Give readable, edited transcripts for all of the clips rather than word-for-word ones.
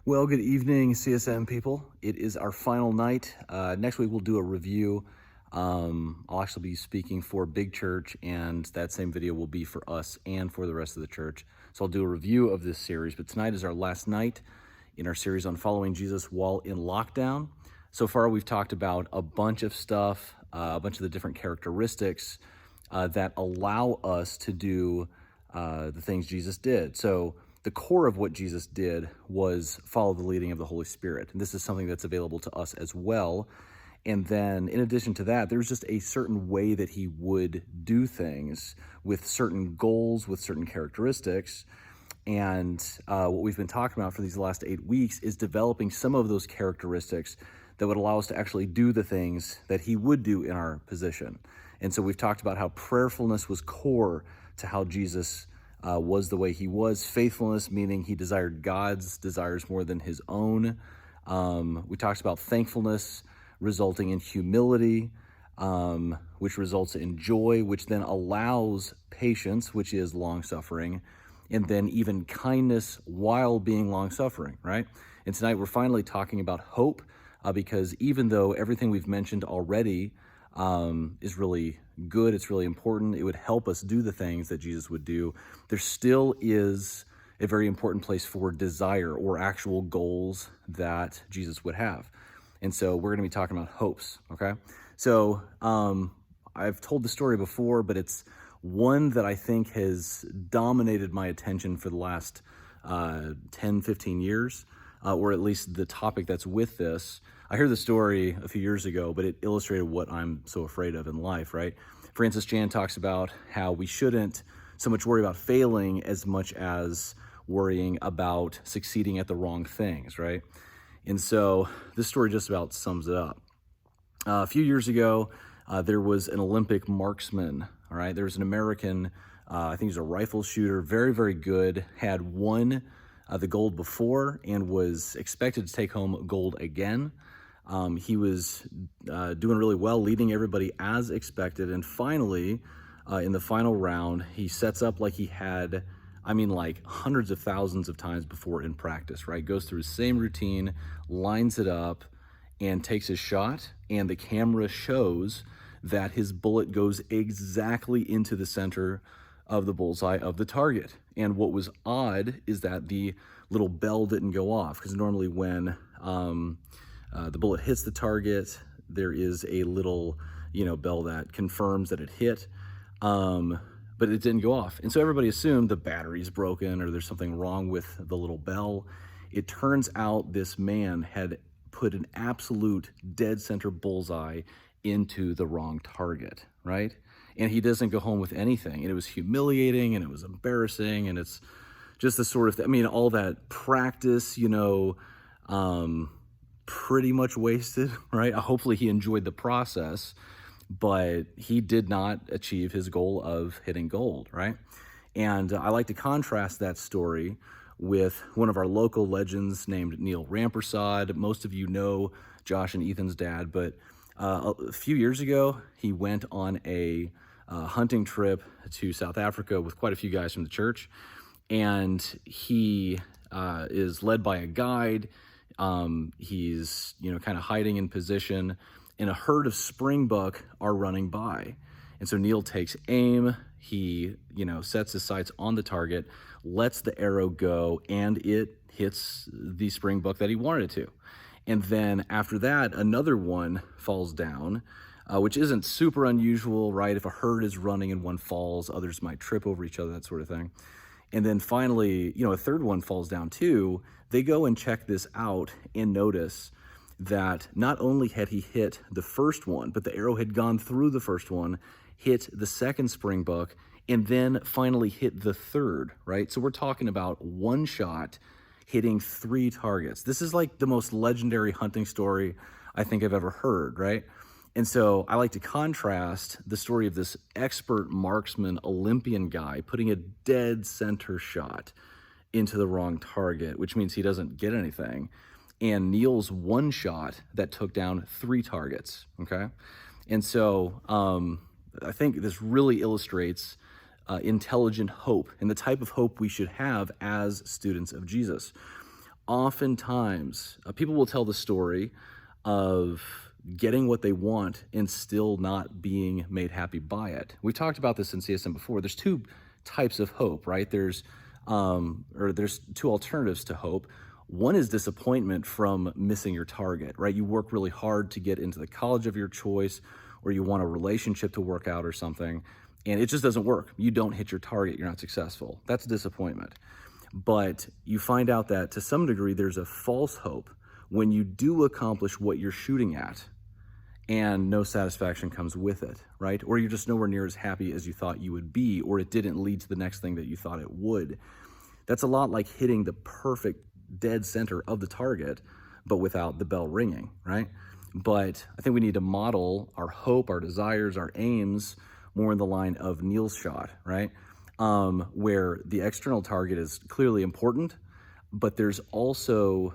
Well, good evening, CSM people. It is our final night. Next week, we'll do a review. I'll actually be speaking for Big Church, and that same video will be for us and for the rest of the church. So I'll do a review of this series, but tonight is our last night in our series on following Jesus while in lockdown. So far, we've talked about a bunch of stuff, a bunch of the different characteristics that allow us to do the things Jesus did. So the core of what Jesus did was follow the leading of the Holy Spirit. And this is something that's available to us as well. And then in addition to that, there's just a certain way that he would do things with certain goals, with certain characteristics. And what we've been talking about for these last 8 weeks is developing some of those characteristics that would allow us to actually do the things that he would do in our position. And so we've talked about how prayerfulness was core to how Jesus was the way he was. Faithfulness, meaning he desired God's desires more than his own. We talked about thankfulness resulting in humility, which results in joy, which then allows patience, which is long-suffering, and then even kindness while being long-suffering, right? And tonight we're finally talking about hope, because even though everything we've mentioned already is really good, it's really important, it would help us do the things that Jesus would do, there still is a very important place for desire or actual goals that Jesus would have. And so we're going to be talking about hopes, okay? So I've told the story before, but it's one that I think has dominated my attention for the last 10, 15 years, or at least the topic that's with this. I heard the story a few years ago, but it illustrated what I'm so afraid of in life, right? Francis Chan talks about how we shouldn't so much worry about failing as much as worrying about succeeding at the wrong things, right? And so this story just about sums it up. A few years ago, there was an Olympic marksman, all right? There was an American, I think he was a rifle shooter, very, very good, had won the gold before and was expected to take home gold again. He was doing really well, leading everybody as expected. And finally, in the final round, he sets up like he had, like hundreds of thousands of times before in practice, right? Goes through his same routine, lines it up, and takes his shot. And the camera shows that his bullet goes exactly into the center of the bullseye of the target. And what was odd is that the little bell didn't go off, because normally when the bullet hits the target, there is a little, bell that confirms that it hit, but it didn't go off. And so everybody assumed the battery's broken or there's something wrong with the little bell. It turns out this man had put an absolute dead center bullseye into the wrong target, right? And he doesn't go home with anything. And it was humiliating and it was embarrassing. And it's just the sort of, all that practice, pretty much wasted, right? Hopefully he enjoyed the process, but he did not achieve his goal of hitting gold, right? And I like to contrast that story with one of our local legends named Neil Ramprasad. Most of you know Josh and Ethan's dad, but a few years ago, he went on a hunting trip to South Africa with quite a few guys from the church, and he is led by a guide. He's, kind of hiding in position, and a herd of springbuck are running by. And so Neil takes aim, he, sets his sights on the target, lets the arrow go, and it hits the springbuck that he wanted it to. And then after that, another one falls down, which isn't super unusual, right? If a herd is running and one falls, others might trip over each other, that sort of thing. And then finally, a third one falls down too. They go and check this out and notice that not only had he hit the first one, but the arrow had gone through the first one, hit the second springbuck, and then finally hit the third, right? So we're talking about one shot hitting 3 targets. This is like the most legendary hunting story I think I've ever heard, right? And so I like to contrast the story of this expert marksman, Olympian guy, putting a dead center shot into the wrong target, which means he doesn't get anything, and Neil's one shot that took down 3 targets, okay? And so I think this really illustrates intelligent hope and the type of hope we should have as students of Jesus. Oftentimes, people will tell the story of getting what they want and still not being made happy by it. We've talked about this in CSM before. There's two types of hope, right? There's two alternatives to hope. One is disappointment from missing your target, right? You work really hard to get into the college of your choice, or you want a relationship to work out or something, and it just doesn't work. You don't hit your target, you're not successful. That's disappointment. But you find out that to some degree there's a false hope when you do accomplish what you're shooting at and no satisfaction comes with it, right? Or you're just nowhere near as happy as you thought you would be, or it didn't lead to the next thing that you thought it would. That's a lot like hitting the perfect dead center of the target, but without the bell ringing, right? But I think we need to model our hope, our desires, our aims more in the line of Neil's shot, right? Where the external target is clearly important, but there's also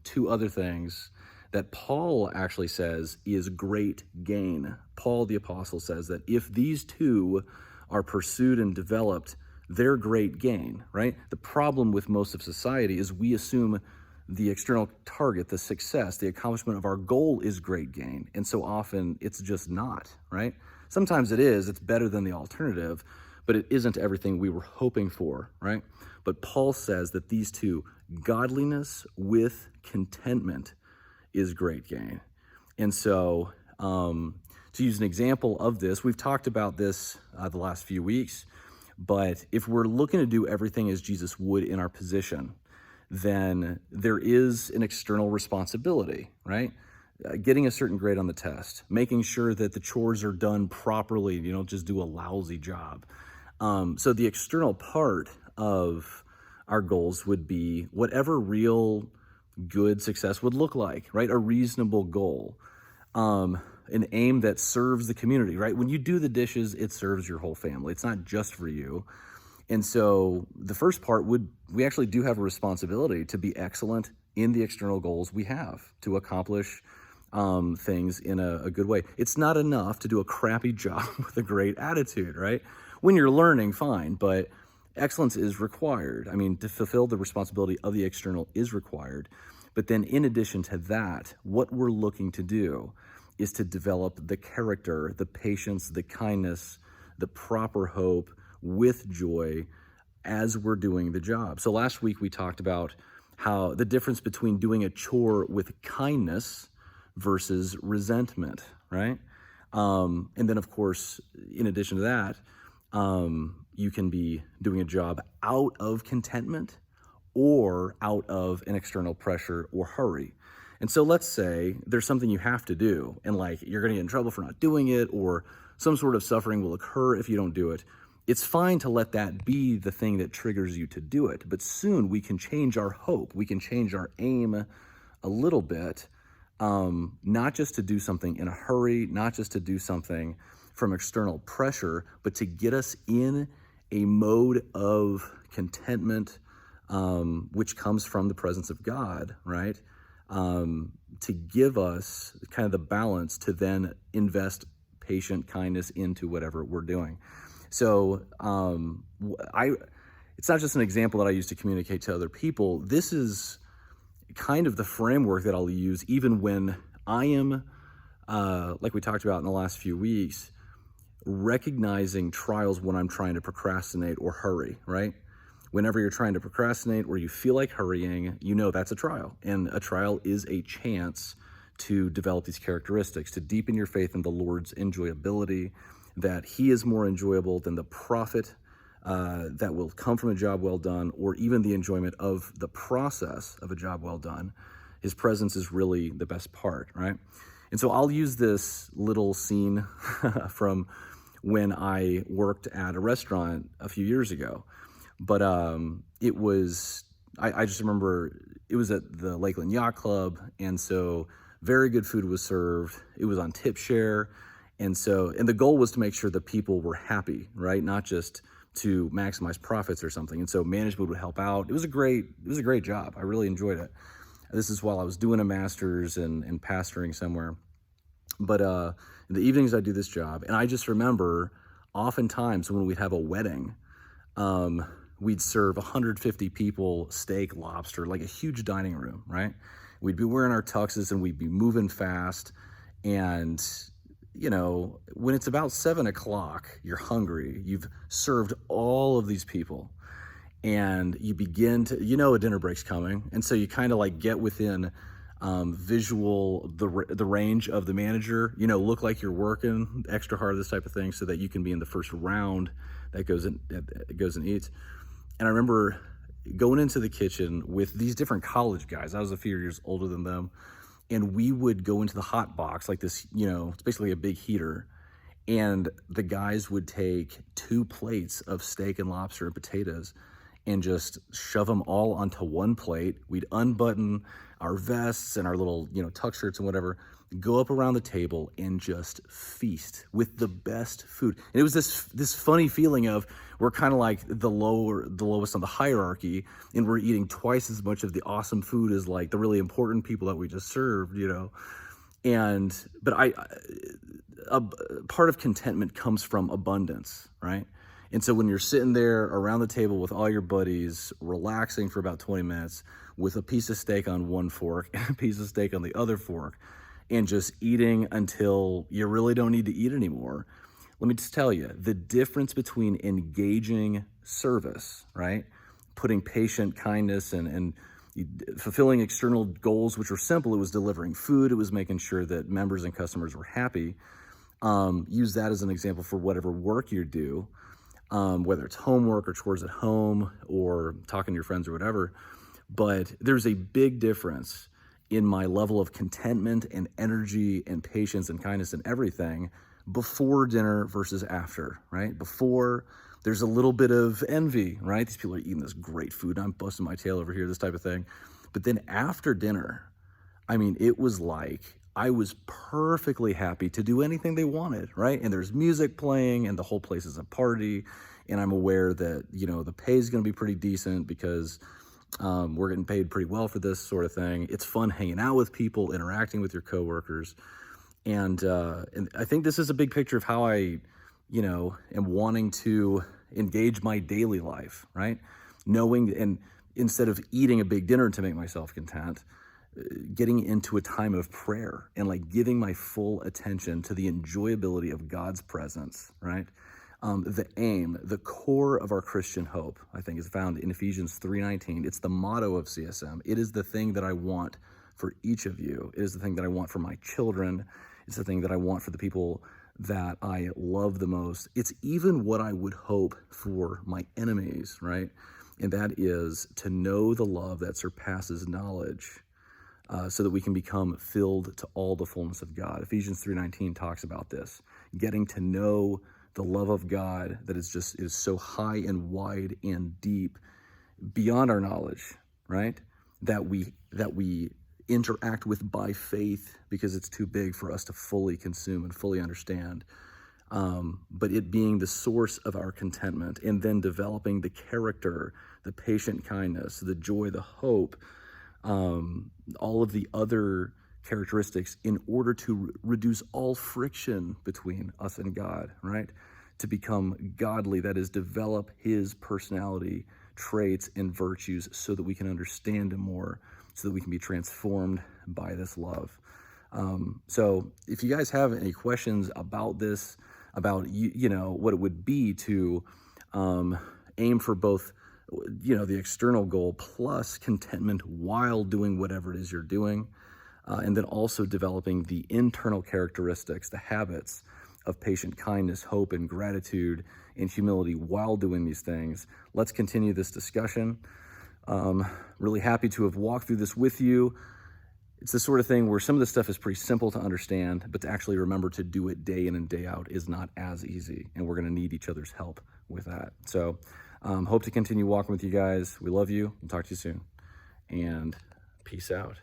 two other things that Paul actually says is great gain. Paul the apostle says that if these two are pursued and developed, they're great gain, right? The problem with most of society is we assume the external target, the success, the accomplishment of our goal is great gain. And so often it's just not, right? Sometimes it is, it's better than the alternative, but it isn't everything we were hoping for, right? But Paul says that these two, godliness with contentment, is great gain. And so to use an example of this, we've talked about this the last few weeks, but if we're looking to do everything as Jesus would in our position, then there is an external responsibility, right? Getting a certain grade on the test, making sure that the chores are done properly, you don't just do a lousy job. So the external part of our goals would be whatever real good success would look like, right? A reasonable goal, an aim that serves the community, right? When you do the dishes, it serves your whole family. It's not just for you. And so the first part we actually do have a responsibility to be excellent in the external goals we have to accomplish things in a good way. It's not enough to do a crappy job with a great attitude, right? When you're learning, fine, but excellence is required. I mean, to fulfill the responsibility of the external is required. But then in addition to that, what we're looking to do is to develop the character, the patience, the kindness, the proper hope with joy as we're doing the job. So last week we talked about how the difference between doing a chore with kindness versus resentment, right? And then of course, in addition to that, you can be doing a job out of contentment or out of an external pressure or hurry. And so let's say there's something you have to do and like you're going to get in trouble for not doing it, or some sort of suffering will occur if you don't do it. It's fine to let that be the thing that triggers you to do it, but soon we can change our hope. We can change our aim a little bit, not just to do something in a hurry, not just to do something from external pressure, but to get us in a mode of contentment, which comes from the presence of God, right? To give us kind of the balance to then invest patient kindness into whatever we're doing. So it's not just an example that I use to communicate to other people. This is kind of the framework that I'll use even when I am, like we talked about in the last few weeks, recognizing trials when I'm trying to procrastinate or hurry, right? Whenever you're trying to procrastinate or you feel like hurrying, you know that's a trial. And a trial is a chance to develop these characteristics, to deepen your faith in the Lord's enjoyability, that he is more enjoyable than the profit that will come from a job well done, or even the enjoyment of the process of a job well done. His presence is really the best part, right? And so I'll use this little scene from when I worked at a restaurant a few years ago. But it was, I just remember it was at the Lakeland Yacht Club, and so very good food was served. It was on tip share. And the goal was to make sure that people were happy, right? Not just to maximize profits or something. And so management would help out. It was a great job. I really enjoyed it. This is while I was doing a master's and pastoring somewhere. But in the evenings I do this job, and I just remember oftentimes when we'd have a wedding, we'd serve 150 people steak, lobster, like a huge dining room, right? We'd be wearing our tuxes and we'd be moving fast. And, when it's about 7 o'clock, you're hungry. You've served all of these people and you begin to, a dinner break's coming. And so you kind of like get within visual, the range of the manager, look like you're working extra hard, this type of thing, so that you can be in the first round that goes and eats. And I remember going into the kitchen with these different college guys. I was a few years older than them. And we would go into the hot box, like this, it's basically a big heater. And the guys would take 2 plates of steak and lobster and potatoes and just shove them all onto one plate. We'd unbutton our vests and our little, tuck shirts and whatever, go up around the table and just feast with the best food. And it was this funny feeling of we're kind of like the lowest on the hierarchy, and we're eating twice as much of the awesome food as like the really important people that we just served, But a part of contentment comes from abundance, right? And so when you're sitting there around the table with all your buddies, relaxing for about 20 minutes with a piece of steak on one fork and a piece of steak on the other fork, and just eating until you really don't need to eat anymore. Let me just tell you, the difference between engaging service, right? Putting patient kindness and fulfilling external goals, which were simple. It was delivering food. It was making sure that members and customers were happy. Use that as an example for whatever work you do, whether it's homework or chores at home or talking to your friends or whatever. But there's a big difference in my level of contentment and energy and patience and kindness and everything before dinner versus after, right? Before, there's a little bit of envy, right? These people are eating this great food. I'm busting my tail over here, this type of thing. But then after dinner, it was like I was perfectly happy to do anything they wanted, right? And there's music playing and the whole place is a party. And I'm aware that, the pay is going to be pretty decent because we're getting paid pretty well for this sort of thing. It's fun hanging out with people, interacting with your coworkers. And I think this is a big picture of how I, am wanting to engage my daily life, right? Knowing, and instead of eating a big dinner to make myself content, getting into a time of prayer and like giving my full attention to the enjoyability of God's presence, right? The aim, the core of our Christian hope, I think, is found in Ephesians 3:19. It's the motto of CSM. It is the thing that I want for each of you. It is the thing that I want for my children. It's the thing that I want for the people that I love the most. It's even what I would hope for my enemies, right? And that is to know the love that surpasses knowledge, so that we can become filled to all the fullness of God. Ephesians 3:19 talks about this, getting to know the love of God that is so high and wide and deep beyond our knowledge, right? That we interact with by faith because it's too big for us to fully consume and fully understand. But it being the source of our contentment, and then developing the character, the patient kindness, the joy, the hope, all of the other characteristics in order to reduce all friction between us and God, right? To become godly, that is, develop his personality traits and virtues so that we can understand him more, so that we can be transformed by this love. So if you guys have any questions about this, about, what it would be to aim for both, the external goal plus contentment while doing whatever it is you're doing, and then also developing the internal characteristics, the habits of patient kindness, hope, and gratitude, and humility while doing these things. Let's continue this discussion. Really happy to have walked through this with you. It's the sort of thing where some of this stuff is pretty simple to understand, but to actually remember to do it day in and day out is not as easy, and we're going to need each other's help with that. So hope to continue walking with you guys. We love you. We'll talk to you soon, and peace out.